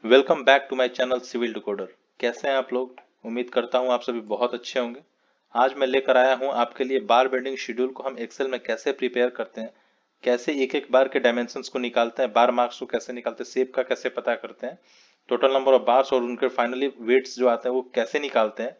Welcome back to my channel civil decoder. कैसे हैं आप लोग? उम्मीद करता हूं आप सभी बहुत अच्छे होंगे। आज मैं लेकर आया हूं आपके लिए बार बेंडिंग शेड्यूल को हम एक्सेल में कैसे प्रिपेयर करते हैं, कैसे एक एक बार के डायमेंशंस को निकालते हैं, बार मार्क्स को कैसे निकालते हैं, शेप का कैसे पता करते हैं, टोटल नंबर ऑफ बार्स और उनके फाइनली वेट्स जो आते हैं वो कैसे निकालते हैं।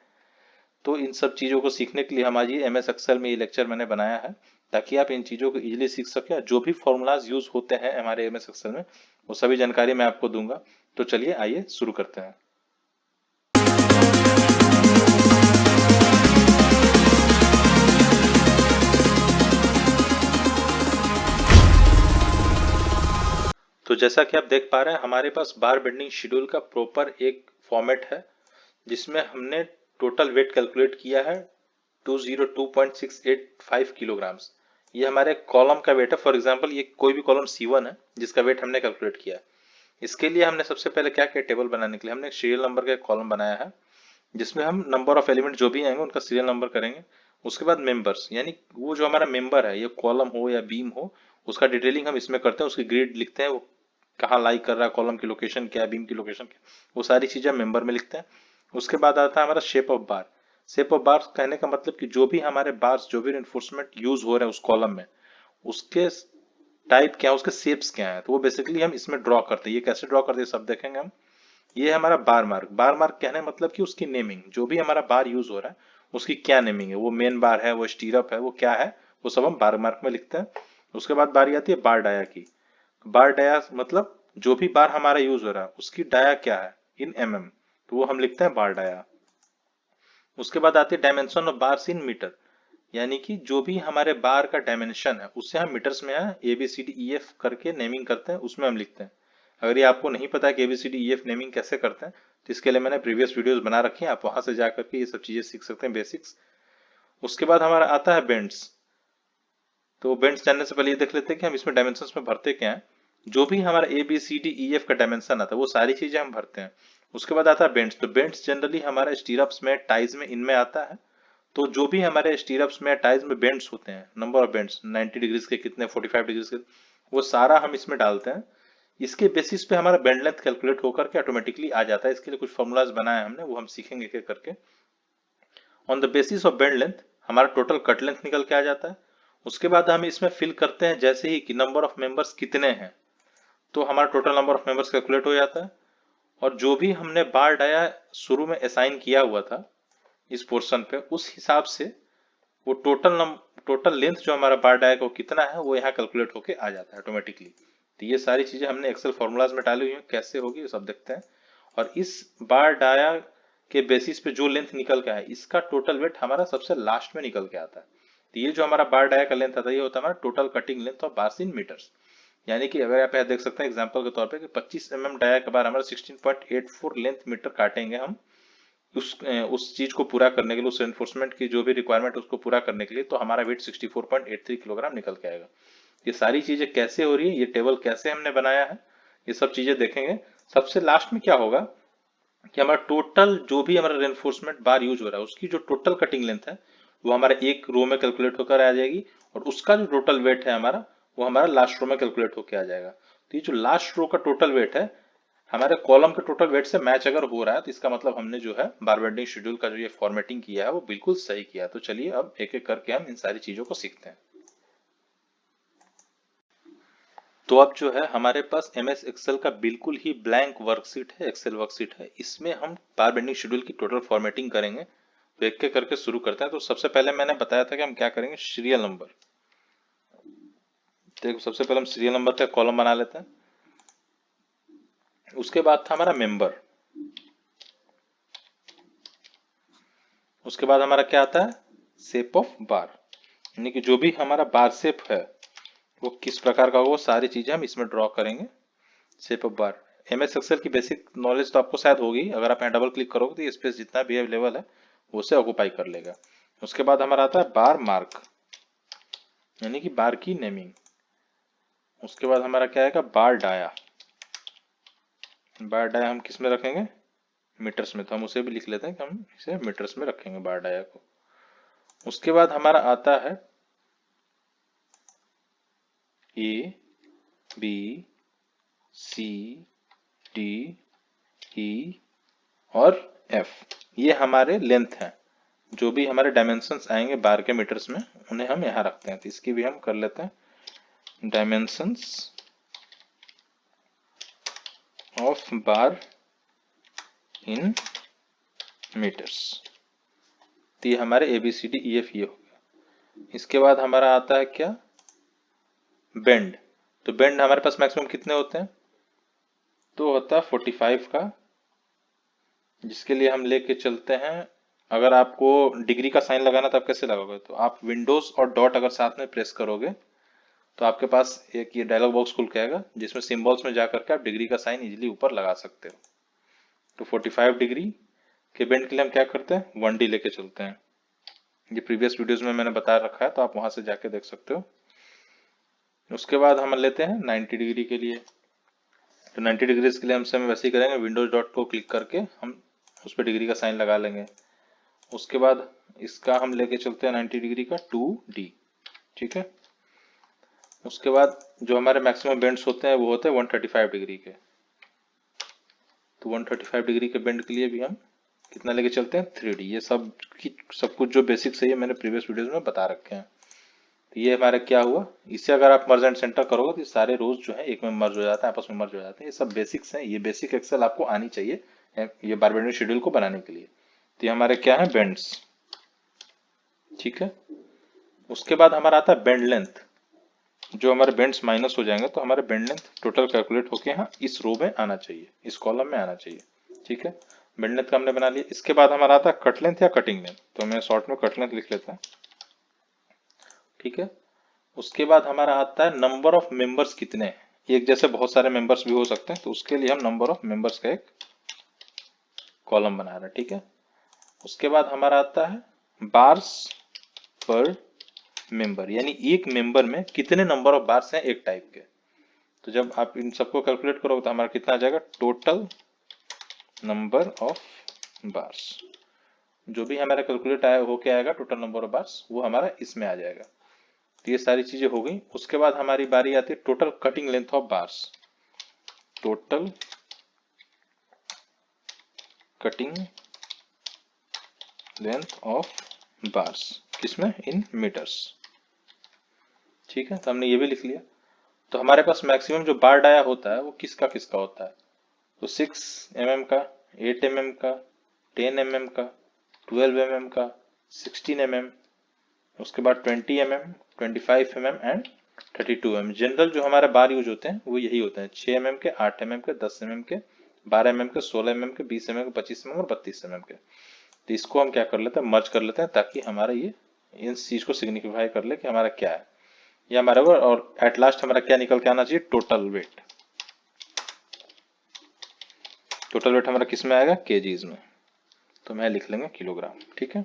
तो इन सब चीज़ों को सीखने के लिए हम आज ये एमएस एक्सेल में ये लेक्चर मैंने बनाया है, ताकि आप इन चीज़ों को इजीली सीख सकें। जो भी फॉर्मूलाज यूज होते हैं हमारे एमएस एक्सेल में वो सभी जानकारी मैं आपको दूंगा। तो चलिए आइए शुरू करते हैं। तो जैसा कि आप देख पा रहे हैं हमारे पास बार बेंडिंग शेड्यूल का प्रॉपर एक फॉर्मेट है, जिसमें हमने टोटल वेट कैलकुलेट किया है 202.685 किलोग्राम्स। ये हमारे कॉलम का वेट है। फॉर एग्जांपल ये कोई भी कॉलम C1 है जिसका वेट हमने कैलकुलेट किया है। इसके लिए हमने सबसे पहले क्या किया, टेबल बनाने के लिए हमने एक सीरियल नंबर का एक कॉलम बनाया है, जिसमें हम नंबर ऑफ एलिमेंट जो भी आएंगे उनका सीरियल नंबर करेंगे। उसके बाद मेंबर्स, यानी वो जो हमारा मेंबर है, ये कॉलम हो या बीम हो, उसका डिटेलिंग हम इसमें करते हैं, उसकी ग्रिड लिखते हैं, वो कहाँ लाई कर रहा है, कॉलम की लोकेशन क्या है, बीम की लोकेशन क्या है, वो सारी चीजें हम मेंबर में लिखते हैं। उसके बाद आता है हमारा shape of bar. Shape of बार कहने का मतलब कि जो भी हमारे बार्स, जो भी इन्फोर्समेंट यूज हो रहे हैं उस कॉलम में, उसके टाइप क्या है, उसके शेप्स क्या है, तो वो बेसिकली हम इसमें ड्रॉ करते हैं। ये कैसे ड्रॉ करते हैं सब देखेंगे हम। ये है हमारा बार मार्क। बार मार्क कहने का मतलब कि उसकी नेमिंग, जो भी हमारा बार यूज हो रहा है उसकी क्या नेमिंग है, वो मेन बार है, वो स्टीरअप है, वो क्या है, वो सब हम बार मार्क में लिखते हैं। उसके बाद बारी आती है बार डाया की। बार डाया मतलब जो भी बार हमारा यूज हो रहा है उसकी डाया क्या है इन तो वो हम लिखते हैं बार डाया। उसके बाद आती है dimension of bars in metre, यानी कि जो भी हमारे बार का डायमेंशन है उससे हम मीटर्स में ABCDEF करके नेमिंग करते हैं, उसमें हम लिखते हैं। अगर ये आपको नहीं पता कि ABCDEF नेमिंग कैसे करते हैं तो इसके लिए मैंने प्रीवियस वीडियोस बना रखी हैं, आप वहां से जाकर के ये सब चीजें सीख सकते हैं, बेसिक्स। उसके बाद हमारा आता है बेंड्स। तो बेंड्स जानने से पहले ये देख लेते हैं कि हम इसमें डायमेंशंस में भरते क्या है। जो भी हमारा ABCDEF का डायमेंशन आता है वो सारी चीजें हम भरते हैं। उसके बाद आता है बेंड्स। तो बेंड्स जनरली हमारे स्टीरअप्स में, टाइज में, इनमें आता है। तो जो भी हमारे स्टीरअप्स में, टाइज में बेंड्स होते हैं, नंबर ऑफ बेंड्स 90 डिग्रीज के कितने, 45 डिग्रीज के, वो सारा हम इसमें डालते हैं। इसके बेसिस पे हमारा बेंड लेंथ कैलकुलेट होकर के ऑटोमेटिकली आ जाता है। इसके लिए कुछ फॉर्मूलाज बनाए हमने, वो हम सीखेंगे एक एक करके। On the basis of bend length हमारा टोटल कट लेंथ निकल के आ जाता है। उसके बाद हम इसमें फिल करते हैं जैसे ही कि नंबर ऑफ मेंबर्स कितने हैं, तो हमारा total number of members calculate हो जाता है। और जो भी हमने बार डाया शुरू में असाइन किया हुआ था इस पोर्शन पे, उस हिसाब से वो टोटल लेंथ जो हमारा बार डाया का वो कितना है वो यहाँ कैलकुलेट होके आ जाता है ऑटोमेटिकली। तो ये सारी चीजें हमने एक्सेल फॉर्मूलाज में डाली हुई हैं, कैसे होगी ये सब देखते हैं। और इस बार डाया के बेसिस पे जो लेंथ निकल के आया, इसका टोटल वेट हमारा सबसे लास्ट में निकल के आता है। तो ये जो हमारा बार डाया का लेंथ आता है ये होता है हमारा total cutting length of bars in metres. यानी कि अगर आप यहाँ देख सकते हैं एग्जांपल के तौर पे कि 25 डाया का बार हमारा 16.84 लेंथ मीटर काटेंगे हम उस चीज को पूरा करने के लिए, उस एनफोर्समेंट की जो भी रिक्वायरमेंट है उसको पूरा करने के लिए, तो हमारा वेट 64.83 किलोग्राम निकल के आएगा। ये सारी चीजें कैसे हो रही है, ये टेबल कैसे हमने बनाया है, ये सब चीजें देखेंगे। सबसे लास्ट में क्या होगा कि हमारा टोटल जो भी हमारा रेनफोर्समेंट बार यूज हो रहा है उसकी जो टोटल कटिंग लेंथ है वो हमारे एक रो में कैलकुलेट होकर आ जाएगी, और उसका जो टोटल वेट है हमारा वो हमारा लास्ट रो में कैलकुलेट होकर आ जाएगा। तो ये जो लास्ट रो का टोटल वेट है हमारे कॉलम के टोटल वेट से मैच अगर हो रहा है तो इसका मतलब हमने जो है बार बेंडिंग शेड्यूल का जो ये फॉर्मेटिंग किया है वो बिल्कुल सही किया है। तो चलिए अब एक एक करके हम इन सारी चीजों को सीखते हैं। तो अब जो है हमारे पास MS एक्सेल का बिल्कुल ही ब्लैंक वर्कशीट है, एक्सेल वर्कशीट है। इसमें हम बार बेंडिंग शेड्यूल की टोटल फॉर्मेटिंग करेंगे। तो एक एक करके शुरू करते हैं। तो सबसे पहले मैंने बताया था कि हम क्या करेंगे, सीरियल नंबर। देखो सबसे पहले हम सीरियल नंबर का कॉलम बना लेते हैं। उसके बाद था हमारा मेंबर। उसके बाद हमारा क्या आता है, शेप ऑफ बार, यानी कि जो भी हमारा बार शेप है वो किस प्रकार का होगा, वो सारी चीजें हम इसमें ड्रॉ करेंगे। Shape of bar, MS Excel की बेसिक नॉलेज तो आपको शायद होगी। अगर आप यहाँ डबल क्लिक करोगे तो ये स्पेस जितना भी अवेलेबल है वो उसे ऑक्यूपाई कर लेगा। उसके बाद हमारा आता है बार मार्क, यानी कि बार की नेमिंग। उसके बाद हमारा क्या आएगा, बार डाया। बार डाया हम किस में रखेंगे, मीटर्स में, तो हम उसे भी लिख लेते हैं कि हम इसे मीटर्स में रखेंगे बार डाया को। उसके बाद हमारा आता है A B C D ई और एफ, ये हमारे लेंथ हैं। जो भी हमारे डायमेंशंस आएंगे बार के मीटर्स में उन्हें हम यहाँ रखते हैं, तो इसकी भी हम कर लेते हैं dimensions of bar in metres. तो ये हमारे ABCDEF ये हो गया। इसके बाद हमारा आता है क्या, बेंड। तो बेंड हमारे पास मैक्सिमम कितने होते हैं, तो होता है 45 का, जिसके लिए हम लेके चलते हैं। अगर आपको डिग्री का साइन लगाना तो आप कैसे लगाओगे, तो आप विंडोज और डॉट अगर साथ में प्रेस करोगे तो आपके पास एक ये डायलॉग बॉक्स खुल के आएगा, जिसमें सिंबल्स में जाकर के आप डिग्री का साइन इजीली ऊपर लगा सकते हो। तो 45 डिग्री के बेंड के लिए हम क्या करते हैं, 1D लेके चलते हैं। ये प्रीवियस वीडियोस में मैंने बता रखा है, तो आप वहां से जाके देख सकते हो। उसके बाद हम लेते हैं 90 डिग्री के लिए। तो 90 डिग्री के लिए हम सेम वैसे ही करेंगे, विंडोज डॉट को क्लिक करके हम उस पर डिग्री का साइन लगा लेंगे। उसके बाद इसका हम लेके चलते हैं 90 डिग्री का 2D, ठीक है। उसके बाद जो हमारे मैक्सिमम बेंड्स होते हैं वो होते हैं 135 डिग्री के। तो 135 डिग्री के बेंड के लिए भी हम कितना लेके चलते हैं, 3D। ये सब कुछ जो बेसिक्स है ये मैंने प्रीवियस वीडियोस में बता रखे हैं। तो ये हमारा क्या हुआ, इसे अगर आप मर्ज एंड सेंटर करोगे तो सारे रोज जो है एक में मर्ज हो जाता है, आपस में मर्ज हो जाते हैं। ये सब बेसिक्स हैं, ये बेसिक एक्सेल आपको आनी चाहिए ये बारबेंडिंग शेड्यूल को बनाने के लिए। तो ये हमारे क्या है, बेंड्स, ठीक है। उसके बाद हमारा आता है बेंड लेंथ। जो हमारे बेंड्स माइनस हो जाएंगे तो हमारे बेंड लेंथ टोटल कैलकुलेट होके यहाँ इस रो में आना चाहिए, इस कॉलम में आना चाहिए, ठीक है। बेंड लेंथ का हमने बना लिया। इसके बाद हमारा आता है कट लेंथ या कटिंग लेंथ। तो मैं शॉर्ट में कट लेंथ लिख लेता हूँ, ठीक है। उसके बाद हमारा आता है नंबर ऑफ मेंबर्स कितने हैं। एक जैसे बहुत सारे मेंबर्स भी हो सकते हैं, तो उसके लिए हम नंबर ऑफ मेंबर्स का एक कॉलम बना रहे हैं, ठीक है। उसके बाद हमारा आता है बार्स पर मेंबर, यानी एक मेंबर में कितने नंबर ऑफ बार्स हैं एक टाइप के। तो जब आप इन सबको कैलकुलेट करोगे तो हमारा कितना आ जाएगा, टोटल नंबर ऑफ बार्स। जो भी हमारा कैलकुलेट आया होके आएगा टोटल नंबर ऑफ बार्स, वो हमारा इसमें आ जाएगा। तो ये सारी चीजें हो गई। उसके बाद हमारी बारी आती है total cutting length of bars. Total cutting length of bars किसमें, इन मीटर्स, ठीक है। तो हमने ये भी लिख लिया। तो हमारे पास मैक्सिमम जो बार डाया होता है वो किसका किसका होता है, तो 6 mm का, 8 mm का, 10 mm का, 12 mm का, 16 mm, उसके बाद 20 mm, 25 mm and 32 mm। General जो हमारे बार यूज होते हैं वो यही होते हैं, 6 mm के, 8 mm के, 10 mm के, 12 mm के, 16 mm के, 20 mm के, 25 mm और 32 mm के। तो इसको हम क्या कर लेते हैं, मर्ज कर लेते हैं, ताकि हमारा ये इन चीज को सिग्निफाई कर ले कि हमारा क्या है, ये हमारा। और एट लास्ट हमारा क्या निकल के आना चाहिए, टोटल वेट। टोटल वेट हमारा किस में आएगा, केजीज में। तो मैं लिख लेंगे किलोग्राम, ठीक है।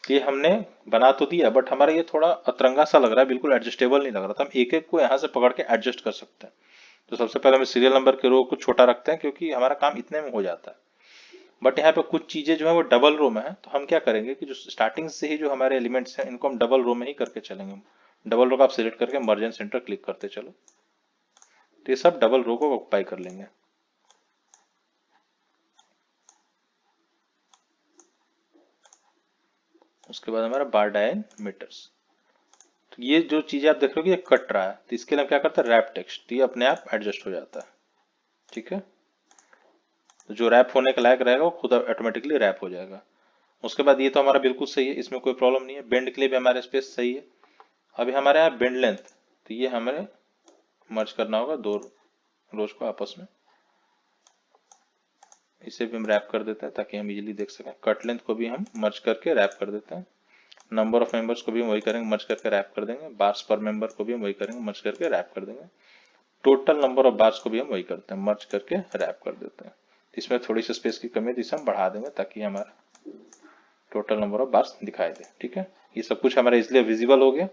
ये हमने बना तो दिया, बट हमारा ये थोड़ा अतरंगा सा लग रहा है, बिल्कुल एडजस्टेबल नहीं लग रहा था। हम एक एक को यहाँ से पकड़ के एडजस्ट कर सकते हैं। तो सबसे पहले हम सीरियल नंबर के रो को छोटा रखते हैं, क्योंकि हमारा काम इतने में हो जाता है। बट यहाँ पे कुछ चीजें जो है वो डबल रो में है, तो हम क्या करेंगे कि जो स्टार्टिंग से ही जो हमारे एलिमेंट्स हैं इनको हम डबल रो में ही करके चलेंगे। डबल रो का आप सिलेक्ट करके मर्ज सेंटर क्लिक करते चलो, तो ये सब डबल रो को ऑक्युपाई कर लेंगे। उसके बाद हमारा बार डायमीटर्स। तो ये जो चीजें आप देख रहे हो कि ये कट रहा है, तो इसके लिए हम क्या करते हैं, रैप टेक्स्ट। ये अपने आप एडजस्ट हो जाता है, ठीक है। तो जो रैप होने के लायक रहेगा वो खुद ऑटोमेटिकली रैप हो जाएगा। उसके बाद ये तो हमारा बिल्कुल सही है, इसमें कोई प्रॉब्लम नहीं है। बेंड के लिए भी हमारे स्पेस सही है। अभी हमारे यहाँ बेंड लेंथ, तो ये हमें मर्ज करना होगा दो रोज को आपस में। इसे भी हम रैप कर देते हैं ताकि हम इजीली देख सकें। कट लेंथ को भी हम मर्ज करके रैप कर देते हैं। नंबर ऑफ मेंबर्स को भी हम वही करेंगे, मर्ज करके रैप कर देंगे। बार्स पर मेंबर को भी हम वही करेंगे, मर्ज करके रैप कर देंगे। टोटल नंबर ऑफ बार्स को भी हम वही करते हैं, मर्ज करके रैप कर देते हैं। इसमें थोड़ी सी स्पेस की कमी है, इसे हम बढ़ा देंगे ताकि हमारा टोटल नंबर ऑफ बार्स दिखाई दे, ठीक है। ये सब कुछ हमारा इसलिए विजिबल हो गया।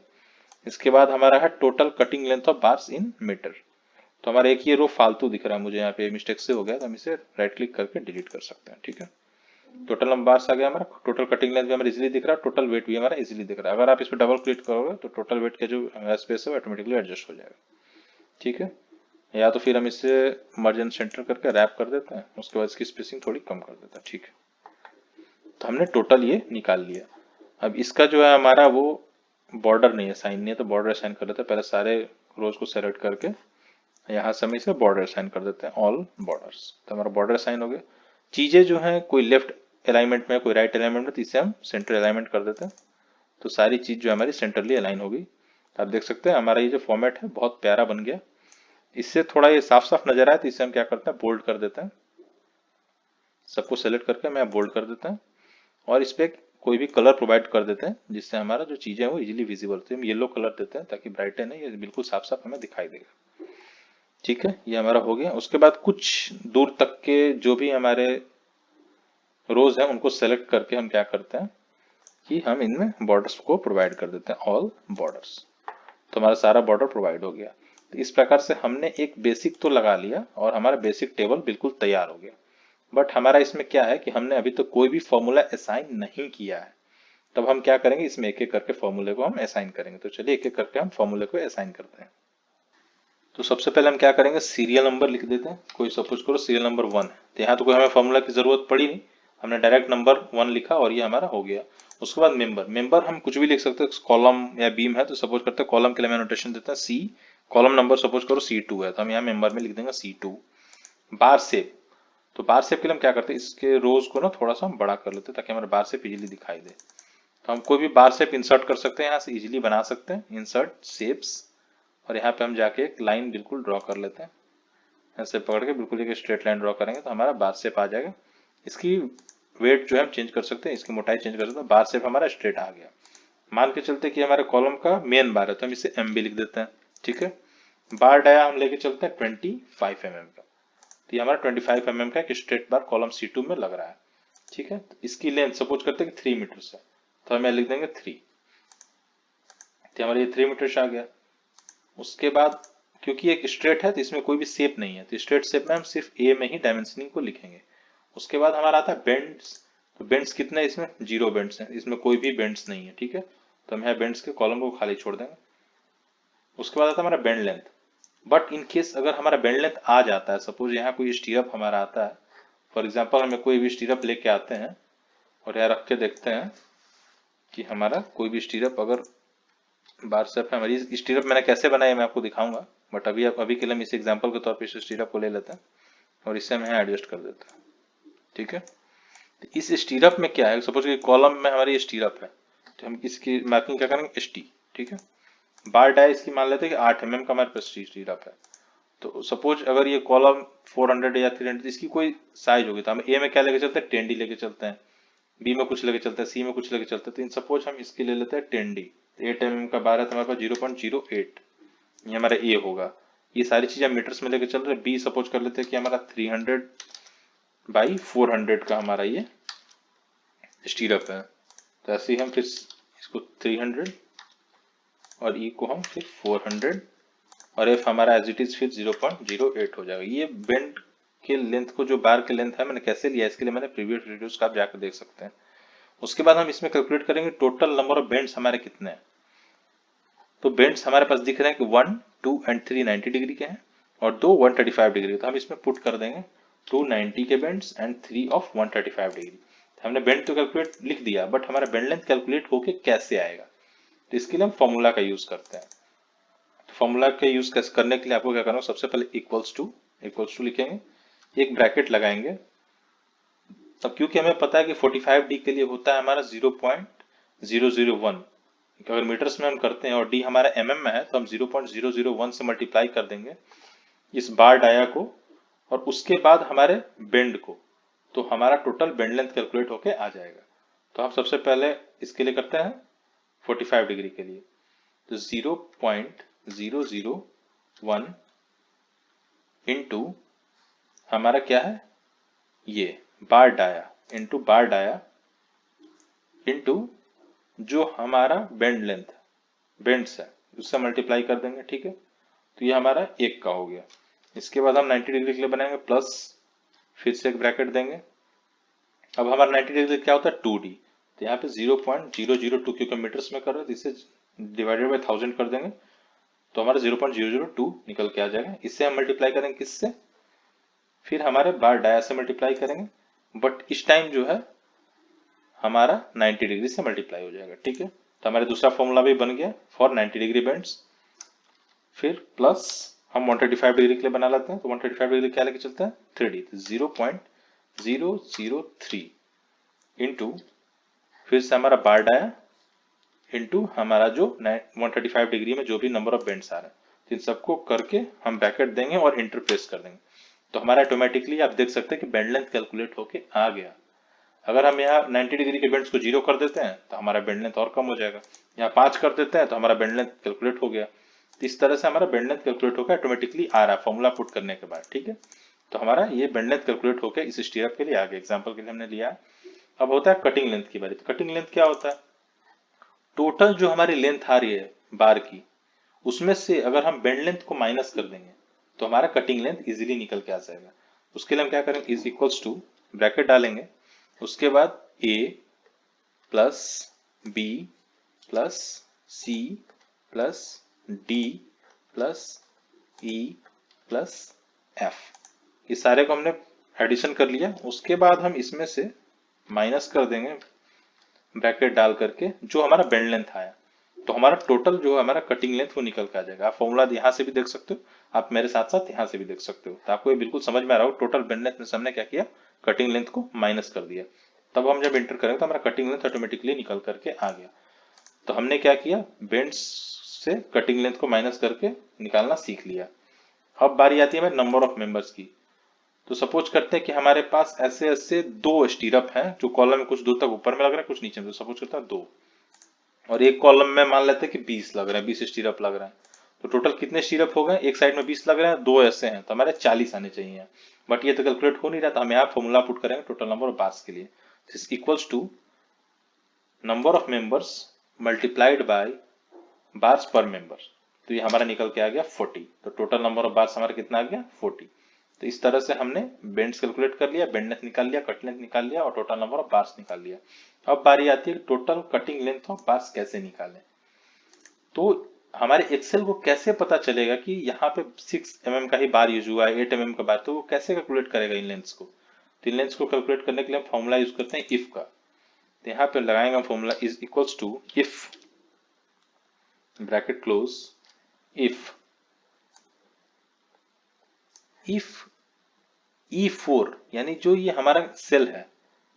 इसके बाद हमारा है total cutting length of bars in metre. तो हमारा एक ये रो फालतू दिख रहा है मुझे, यहाँ पे मिस्टेक से हो गया, तो हम इसे राइट क्लिक करके डिलीट कर सकते हैं, ठीक है। टोटल नंबर बार्स आ गया हमारा। टोटल कटिंग लेंथ भी हमारा इजीली दिख रहा है, टोटल वेट भी हमारा इजीली दिख रहा है। अगर आप इस पर डबल क्लिक करोगे तो टोटल वेट का जो स्पेस है वो ऑटोमेटिकली एडजस्ट हो जाएगा, ठीक है। या तो फिर हम इसे मर्ज एंड सेंटर करके रैप कर देते हैं, उसके बाद इसकी स्पेसिंग थोड़ी कम कर देते हैं। ठीक है, तो हमने टोटल ये निकाल लिया। अब इसका जो है हमारा वो बॉर्डर नहीं है, साइन नहीं है, तो बॉर्डर असाइन कर देते हैं। पहले सारे रोज को सेलेक्ट करके यहाँ से हम इसे बॉर्डर असाइन कर देते हैं, ऑल बॉर्डर्स। तो हमारा बॉर्डर असाइन हो गया। चीजें जो है कोई लेफ्ट अलाइनमेंट में, कोई राइट अलाइनमेंट में, तो इसे हम सेंटर अलाइनमेंट कर देते हैं। तो सारी चीज जो हमारी सेंटरली अलाइन हो गई। आप देख सकते हैं हमारा ये जो फॉर्मेट है बहुत प्यारा बन गया। इससे थोड़ा ये साफ साफ नजर आए तो इसे हम क्या करते हैं, बोल्ड कर देते हैं। सबको सेलेक्ट करके मैं बोल्ड कर देता हूँ और इस पे कोई भी कलर प्रोवाइड कर देते हैं जिससे हमारा जो चीजें हैं वो इजीली विजिबल होती है। हम येलो कलर देते हैं ताकि ब्राइटन है, ये बिल्कुल साफ साफ हमें दिखाई देगा। ठीक है, ये हमारा हो गया। उसके बाद कुछ दूर तक के जो भी हमारे रोज हैं उनको सेलेक्ट करके हम क्या करते हैं कि हम इनमें बॉर्डर्स को प्रोवाइड कर देते हैं, ऑल बॉर्डर्स। तो हमारा सारा बॉर्डर प्रोवाइड हो गया। तो इस प्रकार से हमने एक बेसिक तो लगा लिया और हमारा बेसिक टेबल बिल्कुल तैयार हो गया। बट हमारा इसमें क्या है कि हमने अभी तो कोई भी फॉर्मूला असाइन नहीं किया है। तब हम क्या करेंगे, इसमें एक एक करके फॉर्मूले को हम असाइन करेंगे। तो चलिए एक एक करके हम फॉर्मूले को असाइन करते हैं। तो सबसे पहले हम क्या करेंगे, सीरियल नंबर लिख देते हैं। कोई सपोज करो सीरियल नंबर 1 है, तो यहाँ तो कोई हमें फॉर्मूला की जरूरत पड़ी नहीं, हमने डायरेक्ट नंबर 1 लिखा और ये हमारा हो गया। उसके बाद मेंबर, मेंबर हम कुछ भी लिख सकते हैं, कॉलम या बीम है तो सपोज करते हैं कॉलम के लिए मैं नोटेशन देता है सी, कॉलम नंबर सपोज करो C2 है तो हम यहाँ मेंबर में लिख देंगे C2। बार शेप, तो बार शेप के लिए हम क्या करते हैं, इसके रोज को ना थोड़ा सा हम बड़ा कर लेते हैं ताकि हमारा बार शेप इजीली दिखाई दे। तो हम कोई भी बार शेप इंसर्ट कर सकते हैं, यहाँ से इजीली बना सकते हैं, इंसर्ट शेप्स, और यहाँ पे हम जाके एक लाइन बिल्कुल ड्रॉ कर लेते हैं। ऐसे पकड़ के बिल्कुल एक स्ट्रेट लाइन ड्रॉ करेंगे तो हमारा बार शेप आ जाएगा। इसकी वेट जो है हम चेंज कर सकते हैं, इसकी मोटाई चेंज कर सकते हैं। बार शेप हमारा स्ट्रेट आ गया। मान के चलते कि हमारे कॉलम का मेन बार है तो हम इसे MB लिख देते हैं। ठीक है, बार डाया हम लेके चलते हैं 25 mm का, तो ये हमारा 25 mm का एक स्ट्रेट बार कॉलम C2 में लग रहा है। ठीक है, तो इसकी लेंथ सपोज करते हैं कि 3 मीटर है तो हम लिख देंगे 3, तो हमारा ये 3 मीटर आ गया। उसके बाद क्योंकि एक स्ट्रेट है तो इसमें कोई भी शेप नहीं है, तो स्ट्रेट शेप में हम सिर्फ ए में ही डायमेंशनिंग को लिखेंगे। उसके बाद हमारा आता है बेंड्स, तो बेंड्स कितने हैं, इसमें 0 बेंड्स हैं, इसमें कोई भी बेंड्स नहीं है। ठीक है, तो हम यहाँ बेंड्स के कॉलम को खाली छोड़ देंगे। उसके बाद आता है हमारा bend length. But in case अगर हमारा बेंड लेंथ आ जाता है, सपोज यहाँ कोई स्टीरअप हमारा आता है, फॉर एग्जाम्पल हमें कोई भी स्टीरअप लेके आते हैं और यहाँ रख के देखते हैं कि हमारा कोई भी स्टीरअप अगर बार शेप है, हमारी स्टीरअप मैंने कैसे बनाया मैं आपको दिखाऊंगा, बट अभी के लिए हम इस एग्जांपल के तौर पे इस स्टीरअप को ले लेते हैं और इससे हम यहाँ एडजस्ट कर देते हैं। ठीक है, तो इस स्टीरअप में क्या है, सपोज कि कॉलम में हमारी स्टीरअप है तो हम इसकी मार्किंग क्या करेंगे ST। ठीक है, बार डाय इसकी मान लेते हैं कि 8 mm का हमारे पास स्टीरअप है। तो सपोज अगर ये कॉलम 400 या 300, इसकी कोई साइज होगी तो हम ए में क्या लेके चलते हैं, 10D लेके चलते हैं, बी में कुछ लेके चलते हैं, सी में कुछ लेके चलते हैं। तो इन सपोज हम इसके ले लेते हैं 10D, 8 mm का बार है तो हमारे पास 0.08, ये हमारा ए होगा। ये सारी चीजें हम मीटर्स में लेके चल रहे हैं। बी सपोज कर लेते हैं कि हमारा 300 बाई 400 का हमारा ये स्टीरअप है, तो ऐसे ही हम फिर इसको 300 और ई को हम फिर 400 और एफ हमारा एज इट इज फिर 0.08 हो जाएगा। ये बेंड के लेंथ को, जो बार के लेंथ है मैंने कैसे लिया इसके लिए मैंने प्रीवियस वीडियोस का आप जाकर देख सकते हैं। उसके बाद हम इसमें कैलकुलेट करेंगे टोटल नंबर ऑफ बेंड्स हमारे कितने हैं। तो बेंड्स हमारे पास दिख रहे हैं कि 1, 2 एंड 3 90 डिग्री के हैं और 2 135 डिग्री। तो हम इसमें पुट कर देंगे 2 90 के बेंड्स एंड 3 ऑफ 135 डिग्री। हमने बेंड तो कैलकुलेट लिख दिया, बट हमारा बेंड लेंथ कैलकुलेट होके कैसे आएगा, तो इसके लिए हम फॉर्मूला का यूज करते हैं। तो फॉर्मूला का यूज करने के लिए आपको क्या करना है, सबसे पहले इक्वल्स टू लिखेंगे, एक ब्रैकेट लगाएंगे। अब क्योंकि हमें पता है कि 45D के लिए होता है हमारा 0.001, अगर मीटर्स में हम करते हैं और D हमारा mm में है तो हम 0.001 से मल्टीप्लाई कर देंगे इस बार डाया को और उसके बाद हमारे बेंड को, तो हमारा टोटल बेंड लेंथ कैलकुलेट होके आ जाएगा। तो हम सबसे पहले इसके लिए करते हैं 45 डिग्री के लिए, तो 0.001 इंटू हमारा क्या है, ये बार डाया इंटू बार डाया इंटू जो हमारा बेंड लेंथ बेंड्स है उससे मल्टीप्लाई कर देंगे। ठीक है, तो ये हमारा 1 का हो गया। इसके बाद हम 90 डिग्री के लिए बनाएंगे प्लस, फिर से एक ब्रैकेट देंगे। अब हमारा 90 डिग्री क्या होता है 2D, तो यहाँ पे 0.002 क्योंकि मीटर्स में कर रहे हैं तो इसे डिवाइडेड बाय 1000 कर देंगे। तो हमारा 0.002 निकल के आ जाएगा। इससे हम मल्टीप्लाई करेंगे किससे, फिर हमारे बार डाया से मल्टीप्लाई करेंगे, बट इस टाइम जो है हमारा 90 डिग्री से मल्टीप्लाई हो जाएगा। ठीक है, तो हमारा दूसरा फॉर्मूला भी बन गया फॉर 90 डिग्री बेंड्स। फिर प्लस हम 135 डिग्री के लिए बना लेते हैं, तो 135 डिग्री क्या लेके चलते हैं 3D, तो 0.003 इंटू फिर से हमारा बार डाया इंटू हमारा जो 135 डिग्री में जो भी नंबर ऑफ बेंड्स आ रहे हैं, तो इन सबको करके हम ब्रैकेट देंगे और इंटर प्रेस कर देंगे, तो हमारा ऑटोमेटिकली आप देख सकते हैं कि बेंड लेंथ कैलकुलेट होके आ गया। अगर हम यहाँ 90 डिग्री के बेंड्स को 0 कर देते हैं तो हमारा बेंड लेंथ और कम हो जाएगा, यहाँ 5 कर देते हैं तो हमारा बेंड लेंथ कैलकुलेट हो गया। तो इस तरह से हमारा बेंड लेंथ कैलकुलेट होकर ऑटोमेटिकली आ रहा है फॉर्मूला पुट करने के बाद। ठीक है, तो हमारा ये बेंड लेंथ कैलकुलेट होकर इस स्टीयरअप के लिए आ गया, एग्जाम्पल के लिए हमने लिया। अब होता है कटिंग लेंथ की बारी। तो कटिंग लेंथ क्या होता है, टोटल जो हमारी लेंथ आ रही है बार की, उसमें से अगर हम बेंड लेंथ को माइनस कर देंगे तो हमारा कटिंग लेंथ इजीली निकल के आ जाएगा। उसके लिए हम क्या करेंगे, इज इक्वल्स टू ब्रैकेट डालेंगे, उसके बाद a plus b plus c plus d plus e plus f, ये सारे को हमने एडिशन कर लिया। उसके बाद हम इसमें से माइनस कर देंगे ब्रैकेट डाल करके जो हमारा बेंड लेंथ आया, तो हमारा टोटल जो हमारा कटिंग लेंथ वो निकल के आ जाएगा। आप फॉर्मूला यहाँ से भी देख सकते हो, आप मेरे साथ साथ यहाँ से भी देख सकते हो, तो आपको ये बिल्कुल समझ में आ रहा हो। टोटल बेंड लेंथ में से हमने क्या किया, कटिंग लेंथ को माइनस कर दिया, तब हम जब इंटर करेंगे तो हमारा कटिंग लेंथ ऑटोमेटिकली निकल करके आ गया। तो हमने क्या किया, बेंड्स से कटिंग लेंथ को माइनस करके निकालना सीख लिया। अब बारी आती है नंबर ऑफ मेंबर्स की। तो सपोज करते हैं कि हमारे पास ऐसे ऐसे दो स्टीरअप हैं जो कॉलम में कुछ दूर तक ऊपर में लग रहे हैं, कुछ नीचे में, तो सपोज करते हैं 2, और एक कॉलम में मान लेते हैं कि 20 लग रहे हैं, 20 स्टीरअप लग रहे हैं। तो टोटल कितने स्टीरअप हो गए, एक साइड में 20 लग रहे हैं, दो ऐसे हैं, तो हमारे 40 आने चाहिए, बट ये तो कैलकुलेट हो नहीं रहा, तो हम यहाँ फॉर्मूला पुट करेंगे टोटल नंबर ऑफ बार्स के लिए, this equals to number of members multiplied by bars per member. तो ये हमारा निकल के आ गया 40, तो टोटल नंबर ऑफ बार्स हमारा कितना आ गया 40। तो इस तरह से हमने बेंड्स कैलकुलेट कर लिया, बेंड लेंथ निकाल लिया, कट लेंथ निकाल लिया और टोटल नंबर ऑफ बार्स निकाल लिया। अब बारी आती है total cutting length of bars कैसे निकालें। तो हमारे एक्सेल को कैसे पता चलेगा कि यहाँ पे 6 mm का ही बार यूज हुआ है, 8 mm का बार, तो वो कैसे कैलकुलेट करेगा इन लेंथ्स को। तो इन लेंथ्स को कैलकुलेट करने के लिए हम फॉर्मूला यूज करते हैं इफ का। तो यहाँ पे लगाएंगे formula is equals to if bracket close if E4 यानी जो ये हमारा सेल है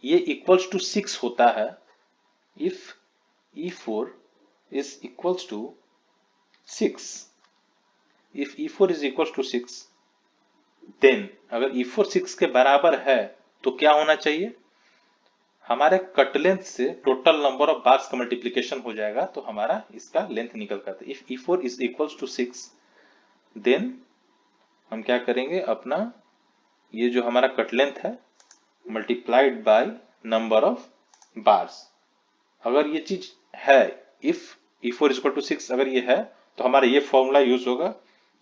ये इक्वल्स टू 6 होता है, if E4 is equals to 6, if E4 is equals to 6 then अगर E4 6 के बराबर है तो क्या होना चाहिए, हमारे कट लेंथ से टोटल नंबर ऑफ बार्स का मल्टीप्लिकेशन हो जाएगा, तो हमारा इसका लेंथ निकल कर आता है। If E4 is equals to 6 then हम क्या करेंगे, अपना ये जो हमारा कट लेंथ है multiplied by number of bars. अगर ये चीज है, इफ E4 इक्वल टू 6 अगर ये है तो हमारा ये फॉर्मूला यूज होगा,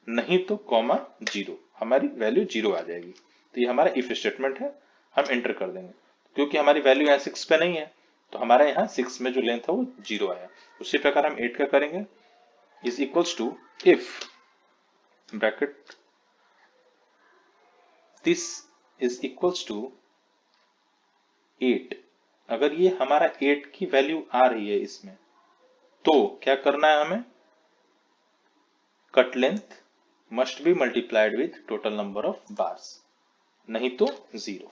नहीं तो कॉमा 0, हमारी वैल्यू 0 आ जाएगी। तो ये हमारा इफ स्टेटमेंट है, हम एंटर कर देंगे। क्योंकि हमारी वैल्यू यहाँ 6 पे नहीं है तो हमारा यहाँ 6 में जो लेंथ है वो 0 आया। उसी प्रकार हम 8 का करेंगे, is equals to if bracket this is equals to 8, अगर ये हमारा 8 की वैल्यू आ रही है इसमें तो क्या करना है हमें, cut length must be multiplied with total number of bars, नहीं तो 0।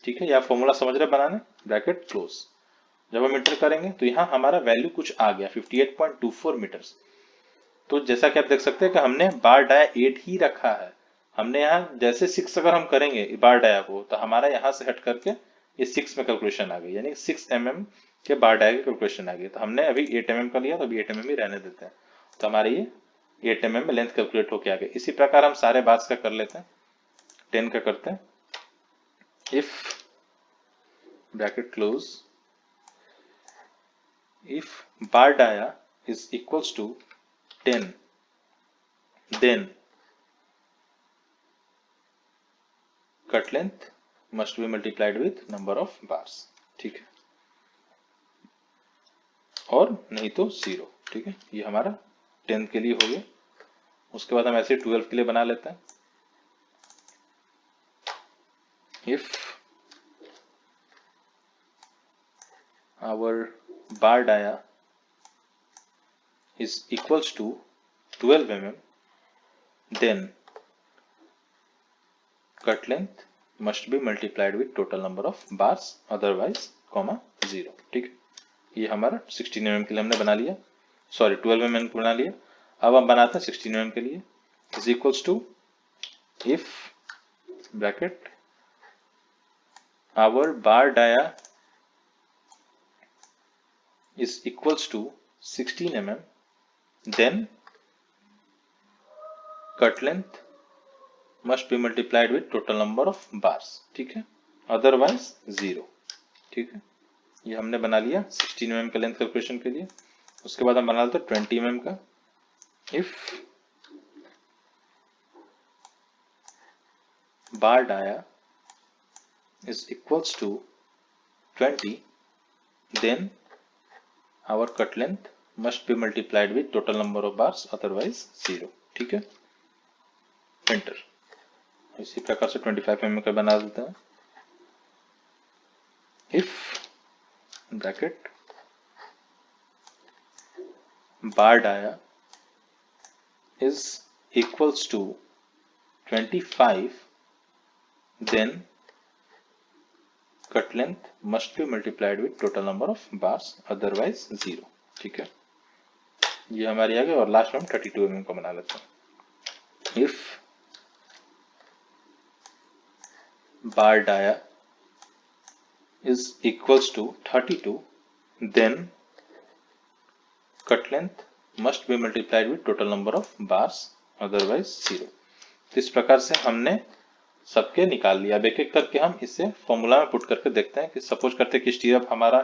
ठीक है, यह फॉर्मूला समझ रहे बनाने, ब्रैकेट क्लोज। जब हम इंटर करेंगे तो यहाँ हमारा वैल्यू कुछ आ गया 58.24 मीटर्स। तो जैसा कि आप देख सकते हैं कि हमने बार डाया 8 ही रखा है, हमने यहाँ जैसे 6 अगर हम करेंगे बार डाया को तो हमारा यहाँ से हट करके ये 6 में कैलकुलेशन आ गई, यानी 6 mm के बार डाया की कैलकुलेशन आ गई। तो हमने अभी 8 mm का लिया तो अभी 8 mm ही रहने देते हैं, तो हमारे ये 8 mm में लेंथ कैलकुलेट होके आ गए। इसी प्रकार हम सारे बार्स का कर लेते हैं, 10 का करते हैं, if bracket close if bar dia is equals to 10 then cut length must be multiplied with number of bars। ठीक है, और नहीं तो 0। ठीक है, ये हमारा 10 के लिए हो गया। उसके बाद हम ऐसे 12 के लिए बना लेते हैं। If our bar dia is equals to 12 mm, then cut length must be multiplied with total number of bars, otherwise comma 0। ठीक है, ये हमारा 16 mm के लिए हमने बना लिया, सॉरी 12 mm को बना लिया। अब हम बनाते हैं 16 mm के लिए। Is equals to if bracket our bar dia is equals to 16 mm, then cut length must be multiplied with total number of bars। ठीक है, otherwise 0। ठीक है, ये हमने बना लिया 16 mm का लेंथ कैलकुलेशन के लिए। उसके बाद हम बना लेते हैं 20 mm का। If bar dia is equals to 20, then our cut length must be multiplied with total number of bars, otherwise 0। ठीक है, एंटर। इसी प्रकार से 25 mm का बना देते हैं। If bracket bar dia is equals to 25, then cut length must be multiplied with total number of bars, otherwise 0। ठीक है, ये हमारी आ गई। और लास्ट में हम 32 mm को बना लेते हैं। If bar dia is equals to 32, then cut length must be multiplied with total number of bars, otherwise 0। तो इस प्रकार से हमने सबके निकाल लिया। अब एक एक करके हम इसे फॉर्मूला में पुट करके देखते हैं कि सपोज करते हैं कि स्टीरअप हमारा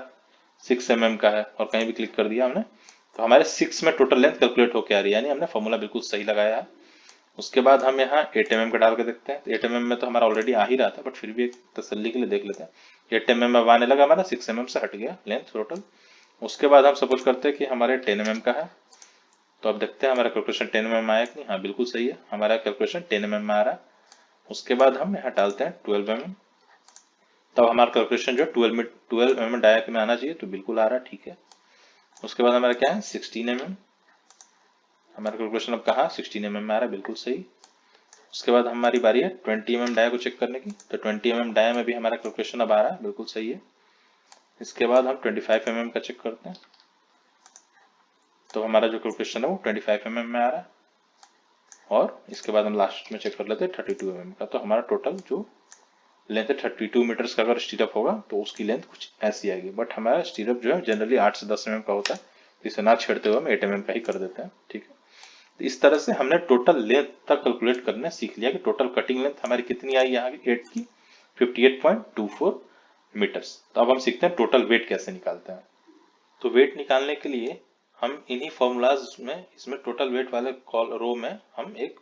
6 mm का है और कहीं भी क्लिक कर दिया हमने, तो हमारे 6 में टोटल लेंथ कैलकुलेट होकर आ रही है, यानी हमने फॉर्मूला बिल्कुल सही लगाया है। उसके बाद हम यहाँ 8 mm का डाल के देखते हैं। 8 mm में तो हमारा ऑलरेडी आ ही रहा था, बट फिर भी एक तसल्ली के लिए देख लेते हैं। 8 mm में आने लगा, हमारा 6 mm से हट गया लेंथ टोटल। उसके बाद हम सपोज करते हैं कि हमारे 10 mm का है, तो अब देखते हैं हमारा कैलकुलेशन 10 mm आया कि नहीं। हाँ, बिल्कुल सही है, हमारा कैलकुलेशन 10 mm में आ रहा है। उसके बाद हम यहाँ डालते हैं 12 mm, तब हमारा कैलकुलेशन जो 12 mm डायक में आना चाहिए, तो बिल्कुल आ रहा है। ठीक है, उसके बाद हमारा क्या है 16 mm, हमारा कैलकुलेशन अब कहाँ 16 mm में आ रहा है, बिल्कुल सही। उसके बाद हमारी बारी है 20 mm डाया को चेक करने की, तो 20 mm डाया में भी हमारा कैलकुलेशन अब आ रहा है, बिल्कुल सही है। इसके बाद हम 25 mm का चेक करते हैं, तो हमारा जो कैलकुलेशन है वो 25 mm में आ रहा है। और इसके बाद हम लास्ट में चेक कर लेते हैं 32 mm का, तो हमारा टोटल जो लेंथ है 32 मीटर्स का अगर स्टीरअप होगा तो उसकी लेंथ कुछ ऐसी आएगी। बट हमारा स्टीरअप जो है जनरली 8 से 10 mm का होता है, इसे ना छेड़ते हुए हम 8 mm का ही कर देते हैं। ठीक है, तो इस तरह से हमने टोटल लेंथ तक कैलकुलेट करना सीख लिया कि टोटल कटिंग लेंथ हमारी कितनी आई यहाँ की 8 की 58.24 मीटर्स। तो अब हम सीखते हैं टोटल वेट कैसे निकालते हैं। तो वेट निकालने के लिए हम इन्हीं फॉर्मूलाज में, इसमें टोटल वेट वाले रो में हम एक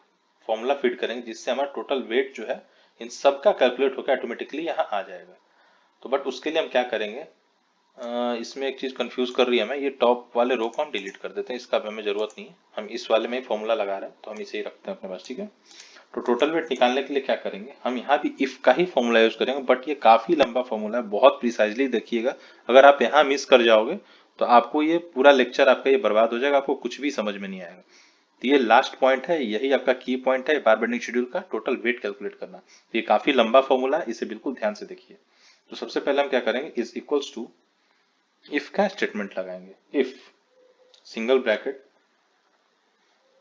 फॉर्मूला फिट करेंगे, जिससे हमारा टोटल वेट जो है इन सब का कैलकुलेट होकर ऑटोमेटिकली यहाँ आ जाएगा। तो बट उसके लिए हम क्या करेंगे, इसमें एक चीज कंफ्यूज कर रही है हमें, ये टॉप वाले रो को हम डिलीट कर देते हैं, इसका हमें जरूरत नहीं है। हम इस वाले में ही फॉर्मूला लगा रहे हैं, तो हम इसे ही रखते हैं अपने पास। ठीक है, तो टोटल वेट निकालने के लिए क्या करेंगे, हम यहाँ भी इफ का ही फॉर्मूला यूज करेंगे, बट ये काफी लंबा फॉर्मूला है, बहुत प्रिसाइजली देखिएगा। अगर आप यहाँ मिस कर जाओगे तो आपको ये पूरा लेक्चर आपका ये बर्बाद हो जाएगा, आपको कुछ भी समझ में नहीं आएगा। तो ये लास्ट पॉइंट है, यही आपका की पॉइंट है बार बेंडिंग शेड्यूल का, टोटल वेट कैलकुलेट करना। ये काफी लंबा फॉर्मूला है, इसे बिल्कुल ध्यान से देखिए। तो सबसे पहले हम क्या करेंगे, इज इक्वल्स टू इफ का स्टेटमेंट लगाएंगे। If single bracket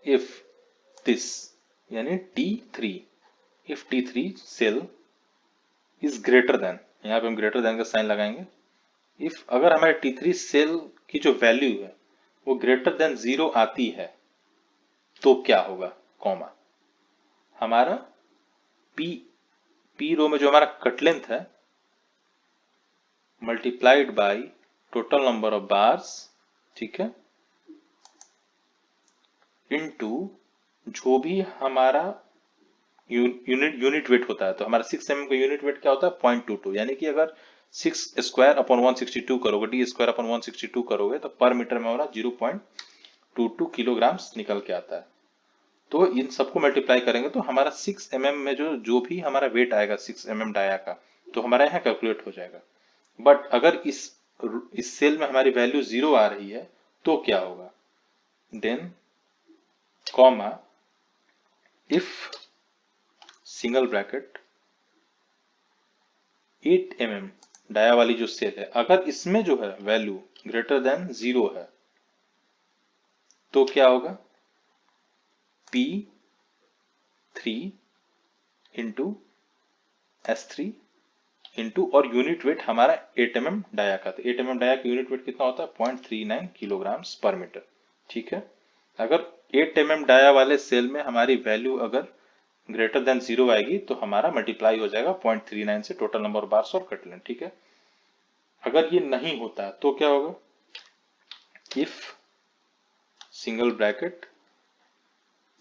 if this यानी T3, if T3 cell is greater than, यहाँ पे हम ग्रेटर देन का साइन लगाएंगे। इफ अगर हमारे T3 सेल की जो वैल्यू है वो ग्रेटर देन 0 आती है तो क्या होगा, कॉमा हमारा पी रो में जो हमारा कट लेंथ है multiplied by total number of bars, ठीक है, इनटू जो भी हमारा यूनिट वेट होता है। तो हमारा 6 mm का यूनिट वेट क्या होता है 0.22, यानी कि अगर 6 स्क्वायर अपॉन 162 करोगे, डी स्क्वायर अपॉन 162 करोगे, तो पर मीटर में हमारा 0.22 किलोग्राम्स निकल के आता है। तो इन सबको मल्टीप्लाई करेंगे तो हमारा 6 mm में जो भी हमारा वेट आएगा 6 mm डाया का, तो हमारा यहाँ कैलकुलेट हो जाएगा। बट अगर इस सेल में हमारी वैल्यू 0 आ रही है तो क्या होगा, then comma if single bracket 8 mm dia वाली जो सेल है, अगर इसमें जो है वैल्यू ग्रेटर देन 0 है तो क्या होगा, P3 इंटू S3 इंटू, और यूनिट वेट हमारा 8 mm डाया का, तो 8 mm डाया का यूनिट वेट कितना होता है 0.39 किलोग्राम्स पर मीटर। ठीक है, अगर 8 mm डाया वाले सेल में हमारी वैल्यू अगर ग्रेटर देन 0 आएगी तो हमारा मल्टीप्लाई हो जाएगा 0.39 से टोटल नंबर ऑफ बार्स और कट लेंथ। ठीक है, अगर ये नहीं होता तो क्या होगा, इफ सिंगल ब्रैकेट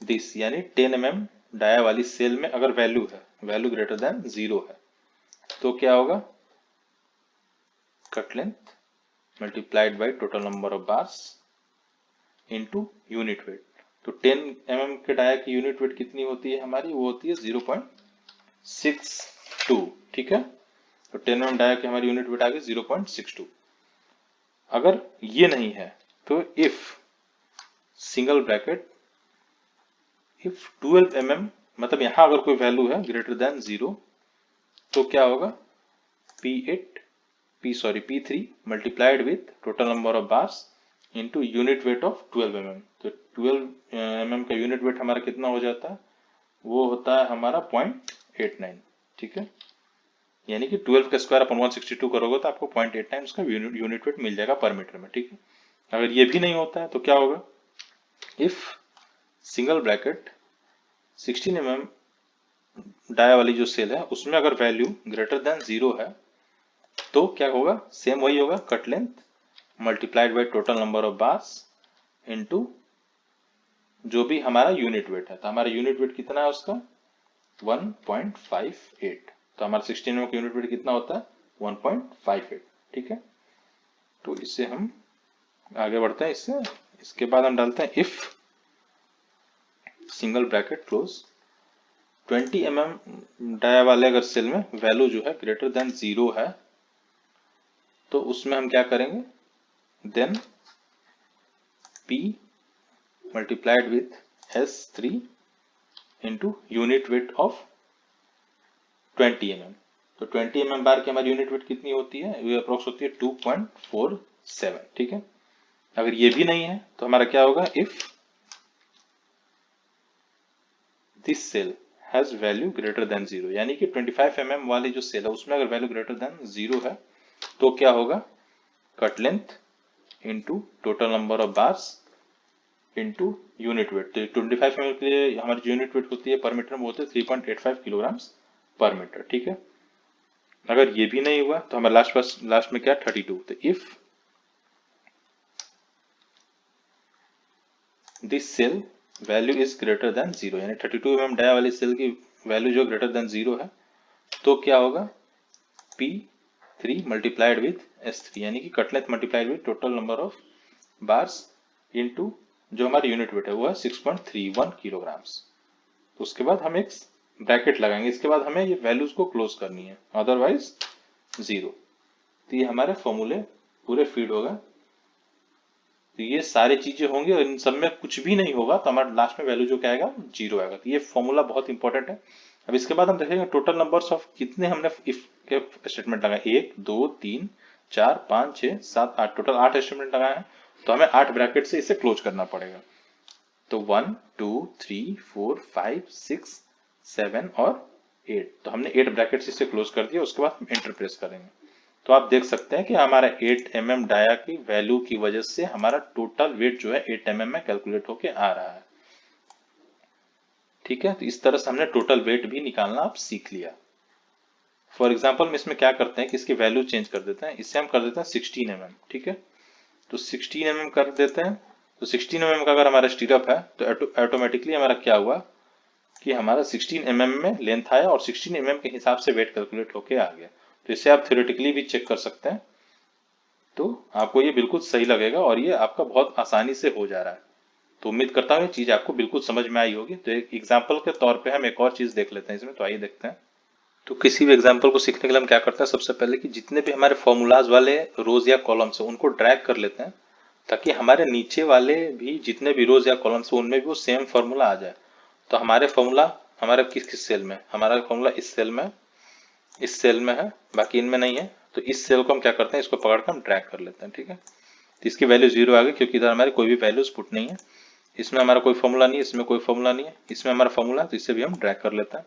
दिस, यानी 10 mm डाया वाली सेल में अगर वैल्यू है, वैल्यू ग्रेटर देन 0 है तो क्या होगा, cut length multiplied by total number of bars into unit weight. तो 10 mm के डाया की यूनिट वेट कितनी होती है हमारी, वो होती है 0.62। ठीक है, तो 10 mm डाया की हमारी यूनिट वेट आ गई 0.62। अगर ये नहीं है तो if single bracket if 12 mm, मतलब यहां अगर कोई वैल्यू है ग्रेटर देन 0 तो क्या होगा, P3 multiplied with total number of bars into unit weight of 12 mm। तो 12 mm का यूनिट वेट हमारा कितना हो जाता है, वो होता है हमारा 0.89। ठीक है, यानी कि 12 का स्क्वायर अपन 162 करोगे तो आपको 0.89 उसका यूनिट वेट मिल जाएगा पर मीटर में। ठीक है, अगर ये भी नहीं होता है तो क्या होगा, if single bracket 16 mm dia वाली जो सेल है उसमें अगर वैल्यू ग्रेटर देन 0 है तो क्या होगा, सेम वही होगा, cut length multiplied by total number of bars into जो भी हमारा यूनिट वेट है। तो हमारा यूनिट वेट कितना है उसका 1.58, तो हमारा 16 mm का यूनिट वेट कितना होता है 1.58। ठीक है, तो इससे हम आगे बढ़ते हैं। इसके बाद हम डालते हैं if single bracket close 20 mm dia वाले अगर सेल में वैल्यू जो है ग्रेटर देन 0 है तो उसमें हम क्या करेंगे, then P multiplied with S3 into unit weight of 20 mm। तो 20 mm बार की हमारी यूनिट वेट कितनी होती है, ये अप्रोक्स होती है 2.47। ठीक है, अगर ये भी नहीं है तो हमारा क्या होगा, if this cell has value greater than 0, यानी कि 25 mm वाली जो सेल है उसमें अगर वैल्यू ग्रेटर देन 0 है तो क्या होगा, cut length into total number of bars into unit wait. तो 25 mm के लिए हमारी यूनिट वेट होती है पर मीटर में होते हैं 3.85 किलोग्राम्स पर मीटर। ठीक है, अगर ये भी नहीं हुआ तो हमारा लास्ट में क्या 32। तो if this cell value is greater than 0, यानी 32 mm डाया वाली सेल की वैल्यू जो ग्रेटर देन 0 है तो क्या होगा, P3 मल्टीप्लाइड विथ S3, यानी कि cut length multiplied with total number of bars into जो हमारी यूनिट वेट है वो है 6.31 किलोग्राम्स। तो उसके बाद हम एक ब्रैकेट लगाएंगे, इसके बाद हमें ये वैल्यूज को क्लोज करनी है, अदरवाइज 0। तो ये हमारे फॉर्मूले पूरे फीड होगा, तो ये सारी चीजें होंगी और इन सब में कुछ भी नहीं होगा तो हमारा लास्ट में वैल्यू जो क्या आएगा 0 आएगा। तो ये फॉर्मूला बहुत इंपॉर्टेंट है। अब इसके बाद हम देखेंगे टोटल नंबर्स ऑफ कितने हमने इफ के स्टेटमेंट लगाए, 1 2 3 4 5 6 7 8, टोटल 8 स्टेटमेंट लगाए हैं। तो हमें 8 ब्रैकेट से इसे क्लोज करना पड़ेगा। तो 1 2 3 4 5 6 7 और 8, तो हमने 8 ब्रैकेट से इसे क्लोज कर दिया। उसके बाद हम एंटर प्रेस करेंगे तो आप देख सकते हैं कि हमारा 8 mm डाया की वैल्यू की वजह से हमारा टोटल वेट जो है 8 mm में कैलकुलेट होके आ रहा है। ठीक है, तो इस तरह से हमने टोटल वेट भी निकालना आप सीख लिया। फॉर एग्जाम्पल में इसमें क्या करते हैं कि इसकी वैल्यू चेंज कर देते हैं, इससे हम कर देते हैं 16 mm। ठीक है, तो 16 mm कर देते हैं। तो 16 mm का अगर हमारा स्टीरअप है तो ऑटोमेटिकली हमारा क्या हुआ कि हमारा 16 mm में लेंथ आया और 16 mm के हिसाब से वेट कैलकुलेट होके आ गया। तो इसे आप थ्योरेटिकली भी चेक कर सकते हैं, तो आपको ये बिल्कुल सही लगेगा और ये आपका बहुत आसानी से हो जा रहा है। तो उम्मीद करता हूँ ये चीज आपको बिल्कुल समझ में आई होगी। तो एक एग्जाम्पल के तौर पे हम एक और चीज देख लेते हैं इसमें, तो आइए देखते हैं। तो किसी भी एग्जाम्पल को सीखने के लिए हम क्या करते हैं, सबसे पहले कि जितने भी हमारे फॉर्मूलाज वाले रोज या कॉलम्स हैं उनको ड्रैग कर लेते हैं, ताकि हमारे नीचे वाले भी जितने भी रोज या कॉलम्स हैं उनमें भी वो सेम फॉर्मूला आ जाए। तो हमारे फॉर्मूला हमारे किस किस सेल में, हमारा फॉर्मूला इस सेल में, इस सेल में है, बाकी इनमें नहीं है। तो इस सेल को हम क्या करते हैं, इसको पकड़ कर हम ड्रैग कर लेते हैं, ठीक है। तो इसकी वैल्यू 0 आ गई, क्योंकि इधर हमारी कोई भी वैल्यूज पुट नहीं है। इसमें हमारा कोई फॉर्मूला नहीं है, इसमें कोई फॉर्मूला नहीं है, इसमें हमारा फॉर्मूला है, तो इसे भी हम ड्रैग कर लेते हैं,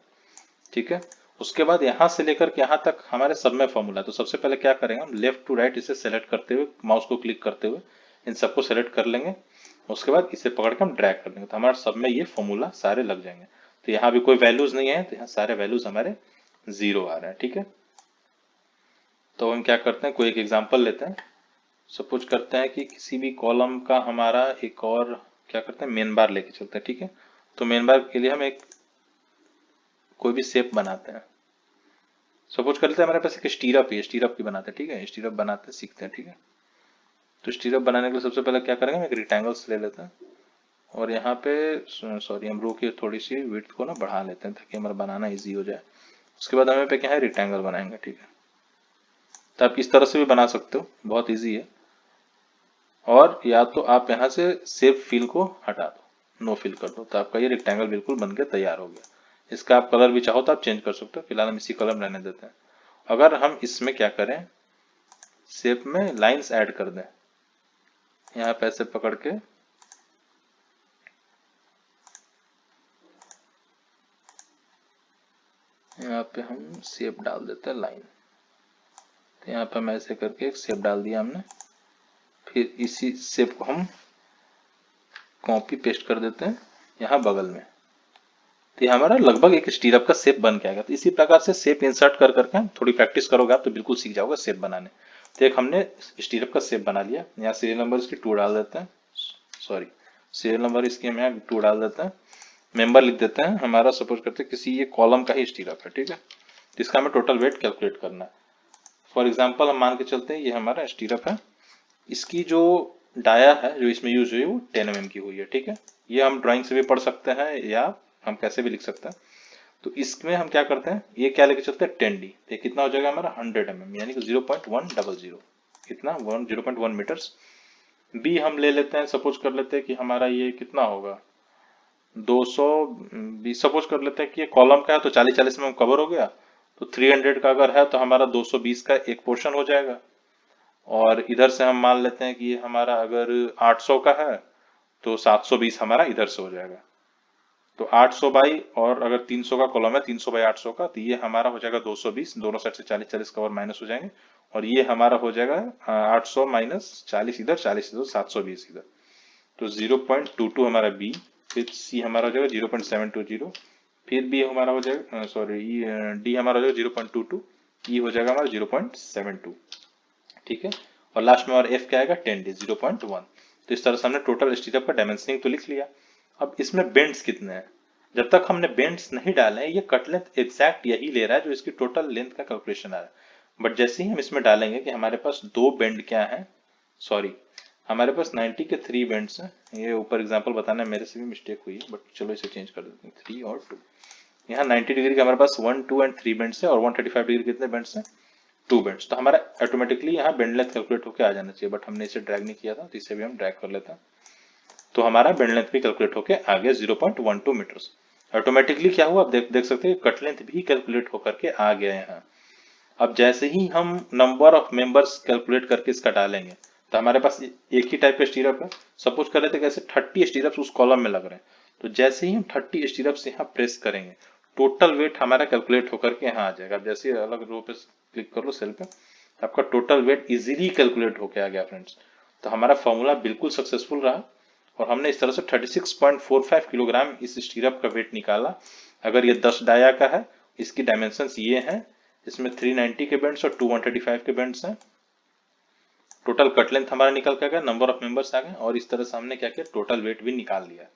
ठीक है। उसके बाद यहाँ से लेकर के यहाँ तक हमारे सब में फॉर्मूला है। तो सबसे पहले क्या करेंगे, हम लेफ्ट टू राइट इसे सेलेक्ट करते हुए, माउस को क्लिक करते हुए इन सबको सेलेक्ट कर लेंगे। उसके बाद इसे पकड़ के हम ड्रैग कर लेंगे, तो हमारे सब में ये फॉर्मूला सारे लग जाएंगे। तो यहाँ भी कोई वैल्यूज नहीं है, तो यहाँ सारे वैल्यूज हमारे 0 आ रहे हैं, ठीक है। तो हम क्या करते हैं, कोई एक एग्जांपल लेते हैं। सपोज करते हैं कि किसी भी कॉलम का हमारा एक और क्या करते हैं, मेन बार लेके चलते हैं, ठीक है। तो मेन बार के लिए हम एक कोई भी शेप बनाते हैं। सपोज करते हैं हमारे पास एक स्टीरअप है, स्टीरअप की बनाते हैं, ठीक है। स्टीरअप बनाते सीखते हैं, ठीक है। तो स्टीरअप बनाने के लिए सबसे पहले क्या करेंगे, हम एक रेक्टेंगल्स ले लेते हैं और यहाँ पे सॉरी हम रो की थोड़ी सी विड्थ को ना बढ़ा लेते हैं, ताकि हमारा बनाना इजी हो जाए। उसके बाद हमें पे क्या है, रेक्टेंगल बनाएंगे, ठीक है। तो आप इस तरह से भी बना सकते हो, बहुत इजी है। और या तो आप यहाँ से शेप फिल को हटा दो, नो फिल कर दो, तो आपका ये रेक्टेंगल बिल्कुल बन के तैयार हो गया। इसका आप कलर भी चाहो तो आप चेंज कर सकते हो, फिलहाल हम इसी कलर में रहने देते हैं। अगर हम इसमें क्या करें, शेप में लाइंस ऐड कर दें, यहाँ पे ऐसे पकड़ के यहाँ पे हम शेप डाल देते हैं लाइन। तो यहाँ पे हम ऐसे करके एक शेप डाल दिया हमने। फिर इसी शेप को हम कॉपी पेस्ट कर देते हैं यहाँ बगल में। तो ये हमारा लगभग एक स्टीरअप का शेप बन के आएगा। तो इसी प्रकार से शेप इंसर्ट कर करके थोड़ी प्रैक्टिस करोगे आप तो बिल्कुल सीख जाओगे शेप बनाने। तो एक हमने स्टीरअप का शेप बना लिया। यहाँ सीरियल नंबर इसकी 2 डाल देते हैं, सॉरी सीरियल नंबर इसकी हम यहाँ 2 डाल देते हैं। मेंबर लिख देते हैं हमारा, सपोज करते हैं किसी ये कॉलम का ही स्टीरअप है, ठीक है। तो इसका हमें टोटल वेट कैलकुलेट करना है। फॉर एग्जाम्पल हम मान के चलते हैं ये हमारा स्टीरअप है, इसकी जो डाया है जो इसमें यूज हुई है वो 10 mm की हुई है, ठीक है। ये हम ड्राइंग से भी पढ़ सकते हैं या हम कैसे भी लिख सकते हैं। तो इसमें हम क्या करते हैं, ये क्या लेके चलते हैं 10D। तो कितना हो जाएगा हमारा 100 mm, यानी कि 0.100, कितना 0.1 मीटर्स। बी हम ले लेते हैं, सपोज कर लेते हैं कि हमारा ये कितना होगा 220, सपोज कर लेते हैं कि ये कॉलम का है तो 40-40 में कवर हो गया। तो 300 का अगर है तो हमारा 220 का एक पोर्शन हो जाएगा। और इधर से हम मान लेते हैं कि ये हमारा अगर 800 का है तो 720 हमारा इधर से हो जाएगा। तो 800 बाई, और अगर 300 का कॉलम है 300 बाई 800 का, तो ये हमारा हो जाएगा 220, दोनों साइड से 40-40 कवर माइनस हो जाएंगे। और ये हमारा हो जाएगा 800 माइनस 40 इधर, 40 इधर, 720 इधर। तो 0.22 हमारा बी। फिर सी हमारा हो जाएगा 0.720। फिर बी हमारा हो जाएगा सॉरी डी हमारा हो जाएगा 0.22, ई हो जाएगा हमारा 0.72, ठीक है। और लास्ट में और एफ क्या आएगा 10D 0.1। तो इस तरह से हमने टोटल स्टीरअप का डायमेंशनिंग तो लिख लिया। अब इसमें बेंड्स कितने हैं, जब तक हमने बेंड्स नहीं डाले हैं ये कट लेंथ एग्जैक्ट यही ले रहा है जो इसकी टोटल लेंथ का कैलकुलेशन आ रहा है। बट जैसे ही हम इसमें डालेंगे कि हमारे पास 2 बेंड क्या है, सॉरी हमारे पास 90 के 3 बेंड्स हैं। ये ऊपर एग्जांपल बताना मेरे से भी मिस्टेक हुई है, बट चलो इसे चेंज कर देते हैं 3 और 2। यहाँ 90 डिग्री के हमारे पास 1, 2 एंड 3 बेंड्स है, और 135 डिग्री कितने बेंड्स हैं, 2 बेंड्स। तो हमारा ऑटोमेटिकली यहाँ बेंड लेंथ कैलकुलेट होकर आ जाना चाहिए, बट हमने इसे ड्रैग नहीं किया था, तो इसे भी हम ड्रैग कर लेते हैं। तो हमारा बेंड लेंथ भी कैलकुलेट होकर आ गया 0.12 मीटर्स। ऑटोमेटिकली क्या हुआ, आप देख सकते हैं कट लेंथ भी कैलकुलेट होकर के आ गया यहाँ। अब जैसे ही हम नंबर ऑफ मेंबर्स कैलकुलेट करके इसका डालेंगे, तो हमारे पास एक ही टाइप का स्टीरअप है। सपोज कर रहे थे कैसे 30 स्टीरअप्स उस कॉलम में लग रहे हैं। तो जैसे ही हम 30 स्टीरअप्स यहाँ प्रेस करेंगे, टोटल वेट हमारा कैलकुलेट होकर के यहाँ आ जाएगा। जैसे अलग रो पे क्लिक कर लो सेल पे, आपका टोटल वेट इजीली कैलकुलेट होकर आ गया फ्रेंड्स। तो हमारा फॉर्मूला बिल्कुल सक्सेसफुल रहा, और हमने इस तरह से 36.45 किलोग्राम इस स्टीरअप का वेट निकाला। अगर ये 10 डाया का है, इसकी डायमेंशंस ये हैं, इसमें 390 के बेंड्स और 235 के बेंड्स हैं। टोटल कट लेंथ हमारा निकल के आ गया, नंबर ऑफ मेंबर्स आ गए, और इस तरह से हमने क्या किया, टोटल वेट भी निकाल लिया।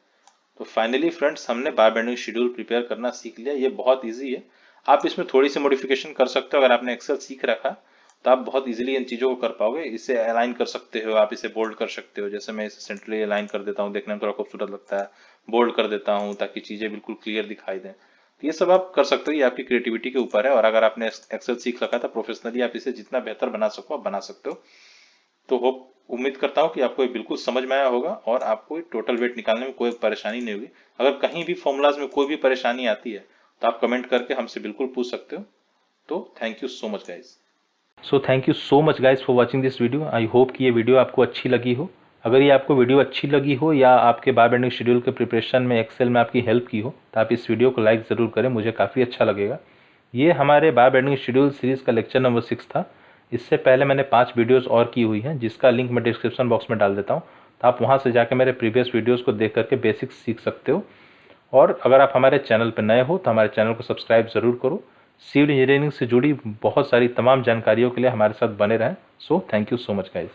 तो फाइनली फ्रेंड्स हमने बार बेंडिंग शेड्यूल प्रिपेयर करना सीख लिया। ये बहुत इजी है, आप इसमें थोड़ी सी मॉडिफिकेशन कर सकते हो। अगर आपने एक्सेल सीख रखा तो आप बहुत इजीली इन चीज़ों को कर पाओगे। इसे अलाइन कर सकते हो, आप इसे बोल्ड कर सकते हो। जैसे मैं इसे सेंट्रली अलाइन कर देता हूँ, देखने में थोड़ा खूबसूरत लगता है। बोल्ड कर देता हूँ ताकि चीज़ें बिल्कुल क्लियर दिखाई दें। तो ये सब आप कर सकते हो, ये आपकी क्रिएटिविटी के ऊपर है। और अगर आपने एक्सेल सीख रखा है तो प्रोफेशनली आप इसे जितना बेहतर बना सको आप बना सकते हो। तो होप उम्मीद करता हूँ कि आपको ये बिल्कुल समझ में आया होगा और आपको टोटल वेट निकालने में कोई परेशानी नहीं होगी। अगर कहीं भी फॉर्मूलाज में कोई भी परेशानी आती है तो आप कमेंट करके हमसे बिल्कुल पूछ सकते हो। तो thank you so much guys. So thank you so much guys for watching this video. I hope कि ये वीडियो आपको अच्छी लगी हो। अगर ये आपको वीडियो अच्छी लगी हो या आपके बार बेंडिंग शेड्यूल के प्रिपरेशन में एक्सेल में आपकी हेल्प की हो तो आप इस वीडियो को लाइक ज़रूर करें, मुझे काफ़ी अच्छा लगेगा। ये हमारे बार बेंडिंग शेड्यूल सीरीज़ का लेक्चर नंबर 6 था। इससे पहले मैंने 5 वीडियोस और की हुई हैं जिसका लिंक मैं डिस्क्रिप्शन बॉक्स में डाल देता हूँ। तो आप वहाँ से जाकर मेरे प्रीवियस वीडियोस को देख करके बेसिक्स सीख सकते हो। और अगर आप हमारे चैनल पर नए हो तो हमारे चैनल को सब्सक्राइब ज़रूर करो। सिविल इंजीनियरिंग से जुड़ी बहुत सारी तमाम जानकारियों के लिए हमारे साथ बने रहें। So thank you so much guys.